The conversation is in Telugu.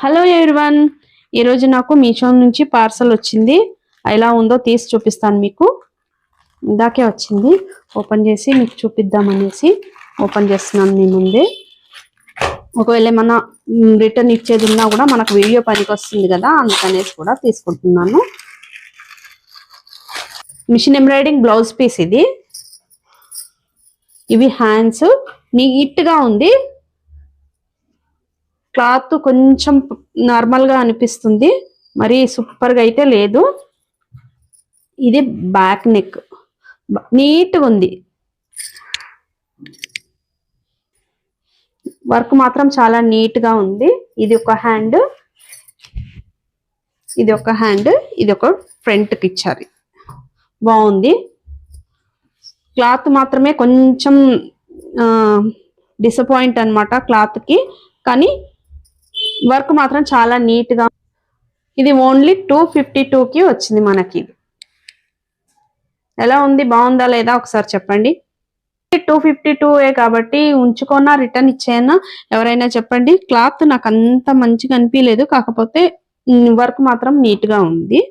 హలో ఎవ్రీవన్, ఈరోజు నాకు మీషో నుంచి పార్సల్ వచ్చింది. ఎలా ఉందో తీసి చూపిస్తాను మీకు. ఇందాకే వచ్చింది, ఓపెన్ చేసి మీకు చూపిద్దామనేసి ఓపెన్ చేస్తున్నాను మీ ముందే. ఒకవేళ ఏమన్నా రిటర్న్ ఇచ్చేది ఉన్నా కూడా మనకు వీడియో పనికి వస్తుంది కదా, అందుకనేసి కూడా తీసుకుంటున్నాను. మిషన్ ఎంబ్రాయిడింగ్ బ్లౌజ్ పీస్ ఇది. ఇవి హ్యాండ్స్, నీట్గా ఉంది. క్లాత్ కొంచెం నార్మల్ గా అనిపిస్తుంది, మరి సూపర్ గా అయితే లేదు. ఇది బ్యాక్ నెక్, నీట్గా ఉంది. వర్క్ మాత్రం చాలా నీట్ గా ఉంది. ఇది ఒక హ్యాండ్, ఇది ఒక హ్యాండ్, ఇది ఒక ఫ్రంట్ కి ఇచ్చారు. బాగుంది. క్లాత్ మాత్రమే కొంచెం డిసప్పాయింట్ అన్నమాట క్లాత్ కి, కానీ వర్క్ మాత్రం చాలా నీట్ గా. ఇది ఓన్లీ 252 కి వచ్చింది మనకి. ఎలా ఉంది, బాగుందా లేదా ఒకసారి చెప్పండి. 252 కాబట్టి ఉంచుకున్నా రిటర్న్ ఇచ్చేయనా ఎవరైనా చెప్పండి. క్లాత్ నాకు అంత మంచిగా అనిపించలేదు, కాకపోతే వర్క్ మాత్రం నీట్ గా ఉంది.